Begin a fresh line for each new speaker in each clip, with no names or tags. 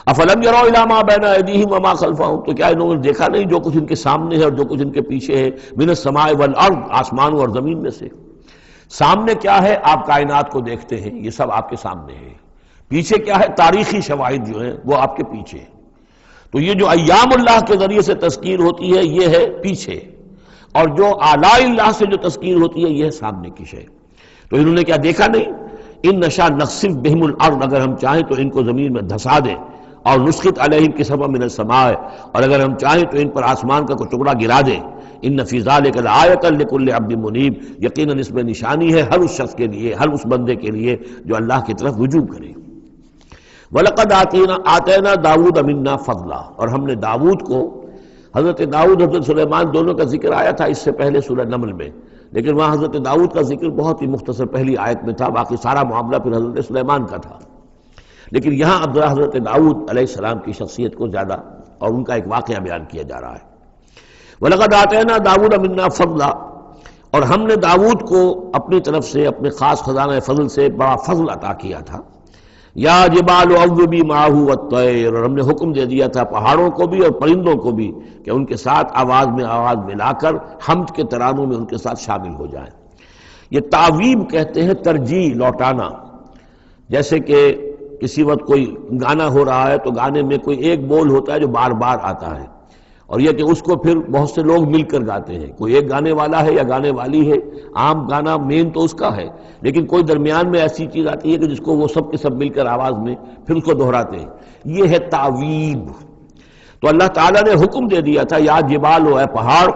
افلم یروا الی ما بین ایدیہم وما خلفہم، تو کیا انہوں نے دیکھا نہیں جو کچھ ان کے سامنے ہے اور جو کچھ ان کے پیچھے ہے، من السماء والارض، آسمانوں اور زمین میں سے۔ سامنے کیا ہے؟ آپ کائنات کو دیکھتے ہیں، یہ سب آپ کے سامنے ہے۔ پیچھے کیا ہے؟ تاریخی شواہد جو ہیں وہ آپ کے پیچھے ہیں۔ تو یہ جو ایام اللہ کے ذریعے سے تذکیر ہوتی ہے یہ ہے پیچھے، اور جو آلاء اللہ سے جو تذکیر ہوتی ہے یہ ہے سامنے کی شے۔ تو انہوں نے کیا دیکھا نہیں؟ ان نشاء نخسف بہم الارض، اگر ہم چاہیں تو ان کو زمین میں دھسا دیں، اور نسقط علیہم کسفا من السماء، اور اگر ہم چاہیں تو ان پر آسمان کا کوئی ٹکڑا گرا دیں۔ ان فی ذلک لآیۃ لکل عبد منیب، یقیناً اس میں نشانی ہے ہر اس شخص کے لیے، ہر اس بندے کے لیے جو اللہ کی طرف رجوع کرے۔ وَلَقَدْ آتَيْنَا دَاوُودَ مِنَّا فَضْلًا، اور ہم نے داؤد کو، حضرت داؤد حضرت سلیمان دونوں کا ذکر آیا تھا اس سے پہلے سورہ نمل میں، لیکن وہاں حضرت داؤد کا ذکر بہت ہی مختصر پہلی آیت میں تھا، باقی سارا معاملہ پھر حضرت سلیمان کا تھا۔ لیکن یہاں اب حضرت داؤد علیہ السلام کی شخصیت کو زیادہ اور ان کا ایک واقعہ بیان کیا جا رہا ہے۔ وَلَقَدْ آتَيْنَا دَاوُودَ مِنَّا فَضْلًا، اور ہم نے داؤد کو اپنی طرف سے اپنے خاص خزانہ فضل سے بڑا فضل عطا کیا تھا۔ یا جبال اوبی معہ والطیر، اور ہم نے حکم دے دیا تھا پہاڑوں کو بھی اور پرندوں کو بھی کہ ان کے ساتھ آواز میں آواز ملا کر حمد کے ترانوں میں ان کے ساتھ شامل ہو جائیں۔ یہ تعویب کہتے ہیں ترجیح، لوٹانا۔ جیسے کہ کسی وقت کوئی گانا ہو رہا ہے تو گانے میں کوئی ایک بول ہوتا ہے جو بار بار آتا ہے، اور یہ کہ اس کو پھر بہت سے لوگ مل کر گاتے ہیں، کوئی ایک گانے والا ہے یا گانے والی ہے، عام گانا مین تو اس کا ہے، لیکن کوئی درمیان میں ایسی چیز آتی ہے کہ جس کو وہ سب کے سب مل کر آواز میں پھر اس کو دہراتے ہیں، یہ ہے تعویب۔ تو اللہ تعالیٰ نے حکم دے دیا تھا یا جبال ہو، اے پہاڑ،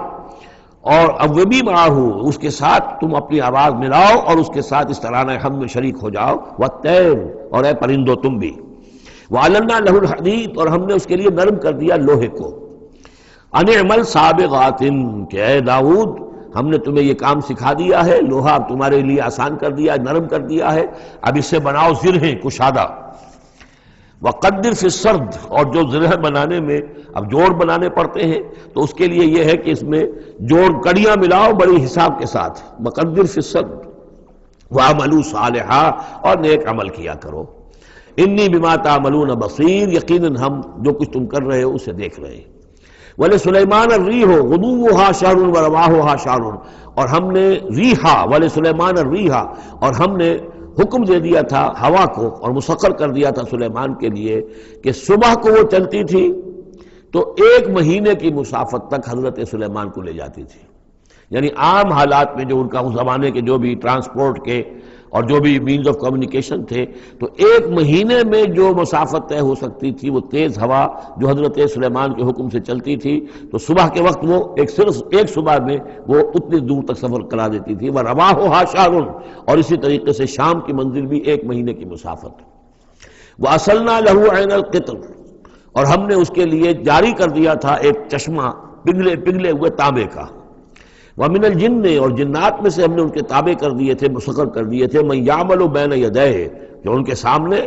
اور اوبی معہ، اس کے ساتھ تم اپنی آواز ملاؤ اور اس کے ساتھ اس ترانہ حمد میں شریک ہو جاؤ، والطیر، اور اے پرندو تم بھی، وَعَلَنَّا لَهُ الْحَدِيدَ، اور ہم نے اس کے لیے نرم کر دیا لوہے کو، ان اعمل سابغات، کہ اے داؤد ہم نے تمہیں یہ کام سکھا دیا ہے، لوہا اب تمہارے لیے آسان کر دیا، نرم کر دیا ہے، اب اس سے بناؤ زرہیں کشادہ، وقدر فی السرد، اور جو زرہ بنانے میں اب جوڑ بنانے پڑتے ہیں تو اس کے لیے یہ ہے کہ اس میں جوڑ کڑیاں ملاؤ بڑی حساب کے ساتھ، وقدر فی السرد وَعَمَلُوا صَالِحًا، اور نیک عمل کیا کرو، انی بما تعملون بصیر، یقیناً ہم جو کچھ تم کر رہے ہو اسے دیکھ رہے ہیں۔ وَلِسُلَيْمَانَ الرِّيحُ غُدُوُّهَا شَهْرٌ وَرَوَاحُهَا شَهْرٌ، اور ہم نے ریحا، وَلِسُلَيْمَانَ الرِّيحَ، اور ہم نے حکم دے دیا تھا ہوا کو اور مسخر کر دیا تھا سلیمان کے لیے کہ صبح کو وہ چلتی تھی تو 1 مہینے کی مسافت تک حضرت سلیمان کو لے جاتی تھی، یعنی عام حالات میں جو ان کا اس زمانے کے جو بھی ٹرانسپورٹ کے اور جو بھی مینز آف کمیونیکیشن تھے، تو 1 مہینے میں جو مسافت طے ہو سکتی تھی وہ تیز ہوا جو حضرت سلیمان کے حکم سے چلتی تھی، تو صبح کے وقت وہ صرف ایک صبح میں وہ اتنی دور تک سفر کرا دیتی تھی۔ وَرَوَاحُهَا شَهْرٌ، اور اسی طریقے سے شام کی منزل بھی 1 مہینے کی مسافت۔ وَأَصَلْنَا لَهُ عَيْنَ الْقِطْرِ، اور ہم نے اس کے لیے جاری کر دیا تھا ایک چشمہ پگھلے ہوئے تانبے کا۔ وَمِنَ الْجِنِّ، اور جنات میں سے ہم نے ان کے تابع کر دیے تھے، مسخر کر دیے تھے، مَن يَعْمَلُ بَيْنَ يَدَيْهِ، جو ان کے سامنے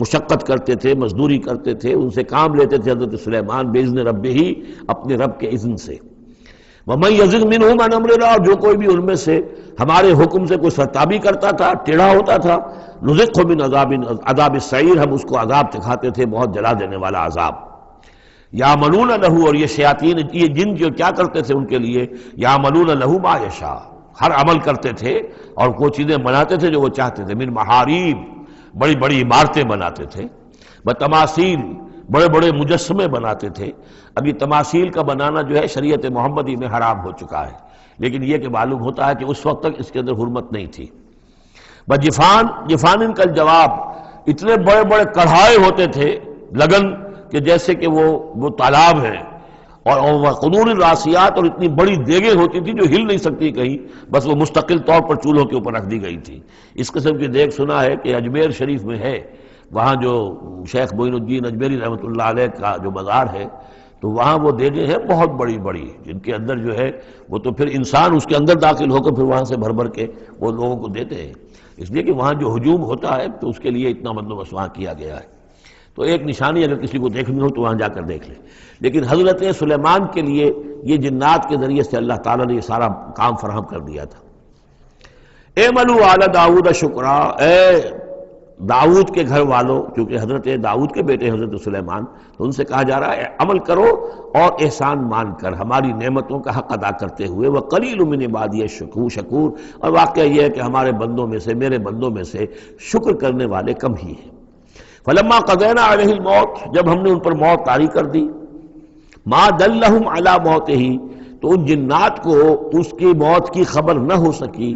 مشقت کرتے تھے، مزدوری کرتے تھے، ان سے کام لیتے تھے حضرت سلیمان بِإِذْنِ رَبِّهِ، اپنے رب کے اذن سے۔ وَمَن يَزِغْ مِنْهُمْ عَنْ أَمْرِنَا، اور جو کوئی بھی ان میں سے ہمارے حکم سے کوئی سرتابی کرتا تھا، ٹیڑھا ہوتا تھا، نُذِقْهُ مِنْ عَذَابِ السَّعِيرِ، ہم اس کو عذاب چکھاتے تھے، بہت جلا دینے والا عذاب۔ یعملون لہ، اور یہ شیاطین، یہ جن جو کیا کرتے تھے ان کے لیے، یعملون لہ ما یشاء، ہر عمل کرتے تھے اور وہ چیزیں بناتے تھے جو وہ چاہتے تھے، من محاریب، بڑی بڑی عمارتیں بناتے تھے، بتماثیل، بڑے بڑے مجسمے بناتے تھے۔ اب یہ تماثیل کا بنانا جو ہے شریعت محمدی میں حرام ہو چکا ہے، لیکن یہ کہ معلوم ہوتا ہے کہ اس وقت تک اس کے اندر حرمت نہیں تھی۔ جفان کا جواب، اتنے بڑے بڑے کڑھائے ہوتے تھے لگن کہ جیسے کہ وہ تالاب ہے، اور قدور الراسیات، اور اتنی بڑی دیگیں ہوتی تھی جو ہل نہیں سکتی کہیں، بس وہ مستقل طور پر چولہوں کے اوپر رکھ دی گئی تھی۔ اس قسم کی دیگ سنا ہے کہ اجمیر شریف میں ہے، وہاں جو شیخ معین الدین اجمیری رحمۃ اللہ علیہ کا جو مزار ہے، تو وہاں وہ دیگیں ہیں بہت بڑی بڑی، جن کے اندر جو ہے وہ تو پھر انسان اس کے اندر داخل ہو کر پھر وہاں سے بھر بھر کے وہ لوگوں کو دیتے ہیں، اس لیے کہ وہاں جو ہجوم ہوتا ہے تو اس کے لیے اتنا بندوبست وہاں کیا گیا ہے۔ تو ایک نشانی اگر کسی کو دیکھنی ہو تو وہاں جا کر دیکھ لیں۔ لیکن حضرت سلیمان کے لیے یہ جنات کے ذریعے سے اللہ تعالیٰ نے یہ سارا کام فراہم کر دیا تھا۔ اعملوا آل داؤد شکرا، اے داؤد کے گھر والوں، کیونکہ حضرت داؤد کے بیٹے حضرت سلیمان، تو ان سے کہا جا رہا ہے عمل کرو اور احسان مان کر ہماری نعمتوں کا حق ادا کرتے ہوئے، وَقَلِيلٌ مِّنْ عِبَادِيَ الشَّكُورُ، اور واقعہ یہ ہے کہ ہمارے بندوں میں سے، میرے بندوں میں سے شکر کرنے والے کم ہی ہیں۔ فَلَمَّا قَضَيْنَا عَلَيْهِ الْمَوْتَ، جب ہم نے ان پر موت طاری کر دی، مَا دَلَّهُمْ عَلَى مَوْتِهِ، تو ان جنات کو اس کی موت کی خبر نہ ہو سکی،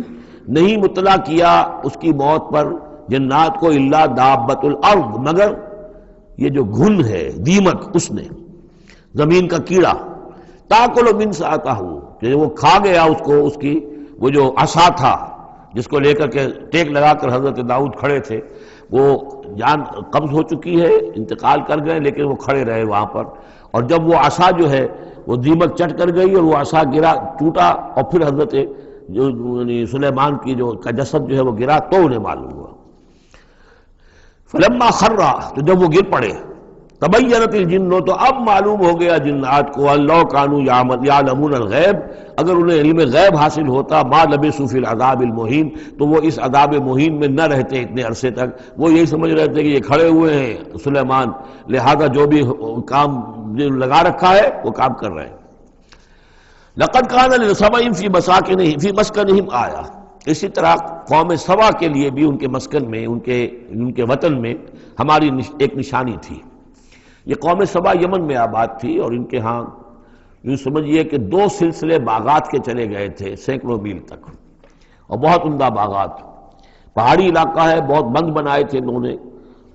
نہیں مطلع کیا اس کی موت پر جنات کو، الا دابۃ الارض، مگر یہ جو گھن ہے دیمک، اس نے، زمین کا کیڑا، تاکل من ساعتہ، کہ وہ کھا گیا اس کو، اس کی وہ جو عصا تھا جس کو لے کر کے ٹیک لگا کر حضرت داؤد کھڑے تھے، وہ جان قبض ہو چکی ہے، انتقال کر گئے، لیکن وہ کھڑے رہے وہاں پر، اور جب وہ عصا جو ہے وہ دیمک چٹ کر گئی اور وہ عصا گرا، ٹوٹا، اور پھر حضرت جو سلیمان کی جو کا جسد جو ہے وہ گرا، تو انہیں معلوم ہوا۔ فلما خر، تو جب وہ گر پڑے، تبینت الجن، تو اب معلوم ہو گیا جنات کو، اللہ کانوا یعلمون الغیب، اگر انہیں علم غیب حاصل ہوتا، ما لبثوا فی العذاب المہین، تو وہ اس عذاب مہین میں نہ رہتے اتنے عرصے تک، وہ یہی سمجھ رہے تھے کہ یہ کھڑے ہوئے ہیں سلیمان، لہذا جو بھی کام لگا رکھا ہے وہ کام کر رہے ہیں۔ لقد کان لسبأ فی مسکنہم آیہ، اسی طرح قوم سبا کے لیے بھی ان کے مسکن میں، ان کے وطن میں ہماری ایک نشانی تھی۔ یہ قوم سبا یمن میں آباد تھی، اور ان کے ہاں یوں سمجھیے کہ 2 سلسلے باغات کے چلے گئے تھے سینکڑوں میل تک، اور بہت عمدہ باغات، پہاڑی علاقہ ہے، بہت بند بنائے تھے انہوں نے،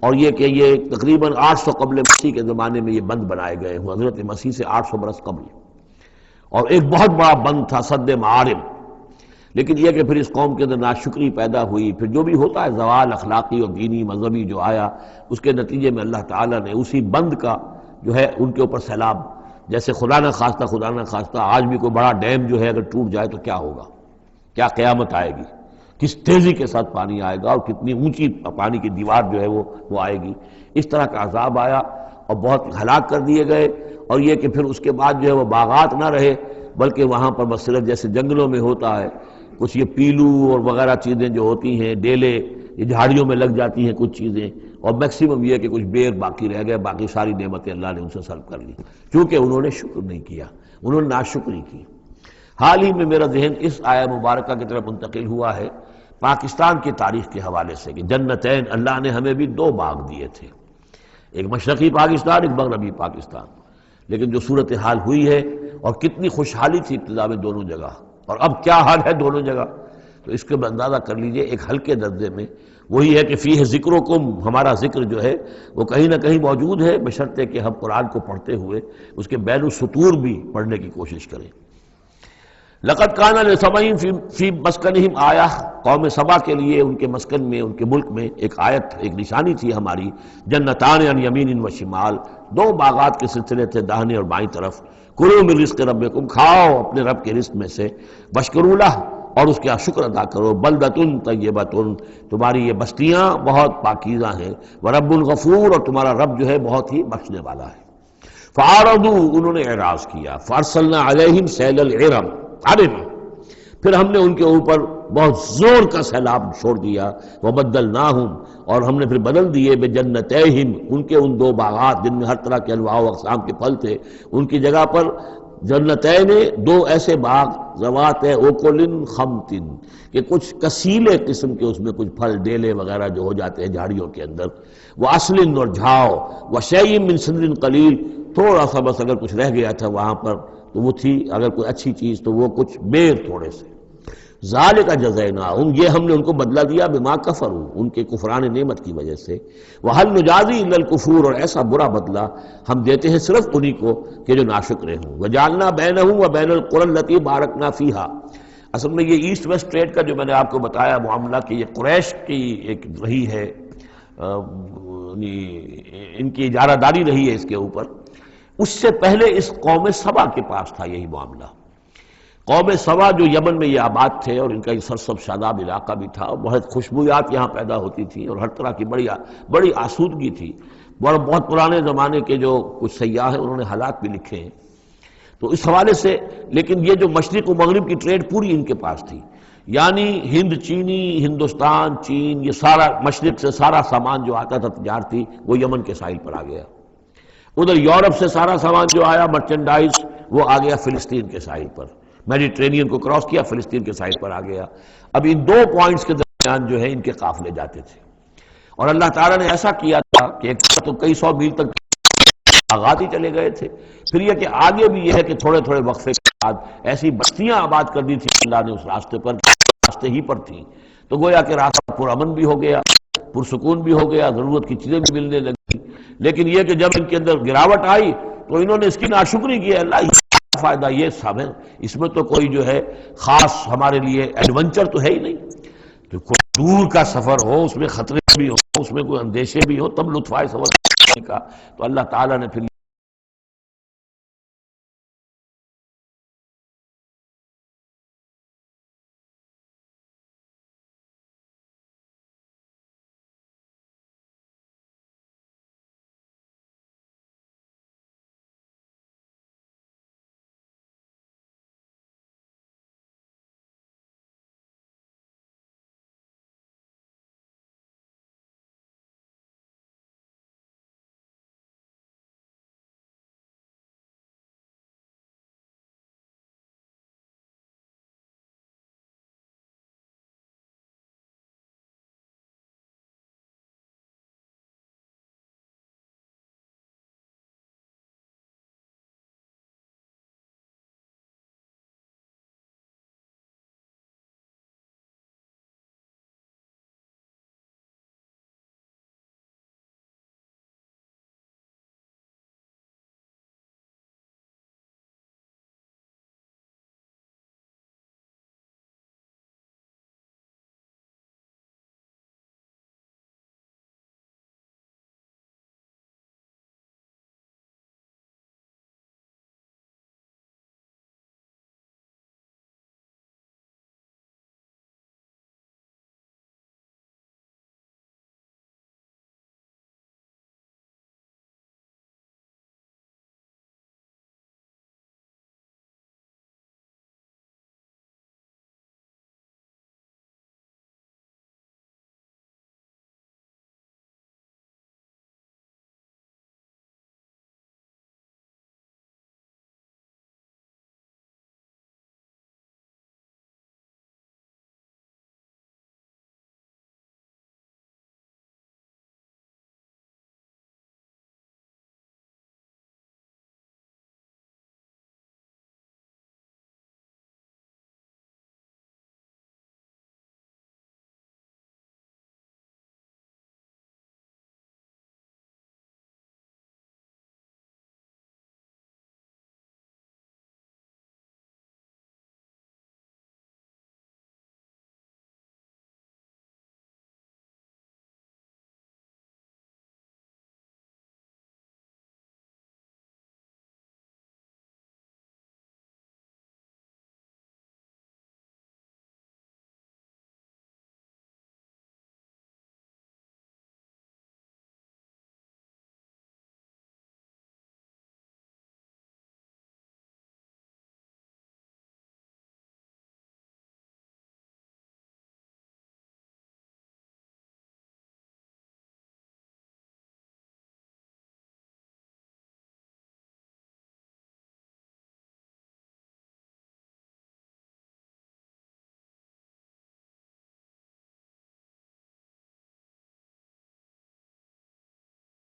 اور یہ کہ یہ تقریباً 800 قبل مسیح کے زمانے میں یہ بند بنائے گئے ہوں، حضرت مسیح سے 800 برس قبل، اور ایک بہت بڑا بند تھا سد معارم۔ لیکن یہ کہ پھر اس قوم کے اندر ناشکری پیدا ہوئی، پھر جو بھی ہوتا ہے زوال اخلاقی اور دینی مذہبی جو آیا، اس کے نتیجے میں اللہ تعالیٰ نے اسی بند کا جو ہے ان کے اوپر سیلاب، جیسے خدا نہ خواستہ آج بھی کوئی بڑا ڈیم جو ہے اگر ٹوٹ جائے تو کیا ہوگا، کیا قیامت آئے گی، کس تیزی کے ساتھ پانی آئے گا، اور کتنی اونچی پانی کی دیوار جو ہے وہ آئے گی، اس طرح کا عذاب آیا اور بہت ہلاک کر دیے گئے۔ اور یہ کہ پھر اس کے بعد جو ہے وہ باغات نہ رہے، بلکہ وہاں پر بس صرف جیسے جنگلوں میں ہوتا ہے کچھ یہ پیلو اور وغیرہ چیزیں جو ہوتی ہیں، ڈیلے، یہ جھاڑیوں میں لگ جاتی ہیں کچھ چیزیں، اور میکسیمم یہ کہ کچھ بیر باقی رہ گئے، باقی ساری نعمتیں اللہ نے ان سے سلب کر لی، کیونکہ انہوں نے شکر نہیں کیا، انہوں نے ناشکری کی۔ حال ہی میں میرا ذہن اس آیہ مبارکہ کی طرف منتقل ہوا ہے پاکستان کی تاریخ کے حوالے سے، کہ جنتین، اللہ نے ہمیں بھی 2 باغ دیے تھے، ایک مشرقی پاکستان، ایک مغربی پاکستان، لیکن جو صورتحال ہوئی ہے، اور کتنی خوشحالی تھی ابتدا میں دونوں جگہ، اور اب کیا حال ہے دونوں جگہ، تو اس کے اندازہ کر لیجئے ایک ہلکے درجے میں وہی ہے کہ فیہ ذکرکم، ہمارا ذکر جو ہے وہ کہیں نہ کہیں موجود ہے، بشرطے کہ ہم قرآن کو پڑھتے ہوئے اس کے بین السطور بھی پڑھنے کی کوشش کریں۔ لقد کان لسبأ فی مسکنہم آیہ، قوم سبا کے لیے ان کے مسکن میں، ان کے ملک میں ایک آیت، ایک نشانی تھی ہماری، جنتان عن یمین و شمال، 2 باغات کے سلسلے تھے داہنے اور بائیں طرف، کلوا من رزق ربکم، کھاؤ اپنے رب کے رزق میں سے، واشکروا لہ، اور اس کا شکر ادا کرو، بلدۃ طیبۃ، تمہاری یہ بستیاں بہت پاکیزہ ہیں، ورب غفور، اور تمہارا رب جو ہے بہت ہی بخشنے والا ہے۔ فاعرضوا، انہوں نے اعراض کیا، فارسلنا علیہم سیل العرم، پھر ہم نے ان کے اوپر بہت زور کا سیلاب چھوڑ دیا، وبدلناہم، اور ہم نے پھر بدل دیے، بجنتیہم، ان کے ان 2 باغات جن میں ہر طرح کے انواع و اقسام کے پھل تھے، ان کی جگہ پر جنتین، 2 ایسے باغ، ذوات اکل خمط، کہ کچھ کسیلے قسم کے اس میں کچھ پھل ڈیلے وغیرہ جو ہو جاتے ہیں جھاڑیوں کے اندر، واصل، اور جھاؤ، وشیء من سدر قلیل، تھوڑا سا بس اگر کچھ رہ گیا تھا وہاں پر تو وہ تھی اگر کوئی اچھی چیز تو وہ کچھ بیر تھوڑے سے۔ ذالک جزیناہم، یہ ہم نے ان کو بدلہ دیا، بما کفروا، ان کے کفران نعمت کی وجہ سے، وہل نجازی الا الکفور، اور ایسا برا بدلہ ہم دیتے ہیں صرف انہی کو کہ جو ناشکرے ہوں۔ وجعلنا بینہم وبین القری التی بارکنا فیہا، اصل میں یہ ایسٹ ویسٹ ٹریڈ کا جو میں نے آپ کو بتایا معاملہ کہ یہ قریش کی ایک رہی ہے، ان کی اجارہ داری رہی ہے اس کے اوپر، اس سے پہلے اس قوم سبا کے پاس تھا یہی معاملہ۔ قوم سبا جو یمن میں یہ آباد تھے، اور ان کا یہ سرسب شاداب علاقہ بھی تھا، بہت خوشبویات یہاں پیدا ہوتی تھی، اور ہر طرح کی بڑی آسودگی تھی، بہت پرانے زمانے کے جو کچھ سیاح ہیں انہوں نے حالات بھی لکھے ہیں، تو اس حوالے سے۔ لیکن یہ جو مشرق و مغرب کی ٹریڈ پوری ان کے پاس تھی، یعنی ہند چینی، ہندوستان چین، یہ سارا مشرق سے سارا سامان جو آتا تھا تجارتی وہ یمن کے ساحل پر آ گیا. ادھر یورپ سے سارا سامان جو آیا مرچنڈائز وہ آ گیا فلسطین کے ساحل پر، میڈیٹرینین کو کراس کیا فلسطین کے ساحل پر آ گیا. اب ان دو پوائنٹس کے درمیان جو ہے ان کے قافلے جاتے تھے، اور اللہ تعالیٰ نے ایسا کیا تھا کہ ایک تو کئی سو میل تک آغاز ہی چلے گئے تھے. پھر یہ کہ آگے بھی یہ ہے کہ تھوڑے تھوڑے وقفے کے بعد ایسی بستیاں آباد کر دی تھی اللہ نے اس راستے پر، راستے ہی پر تھیں، تو گویا کہ راستہ پرامن بھی ہو گیا، پرسکون بھی ہو گیا، ضرورت کی چیزیں بھی ملنے لگی. لیکن یہ کہ جب ان کے اندر گراوٹ آئی تو انہوں نے اس کی ناشکری کی. اللہ یہ فائدہ یہ سب ہے، اس میں تو کوئی جو ہے خاص ہمارے لیے ایڈونچر تو ہے ہی نہیں. تو کوئی دور کا سفر ہو، اس میں خطرے بھی ہو، اس میں کوئی اندیشے بھی ہو، تب لطف آئے سفر کا. تو اللہ تعالیٰ نے پھر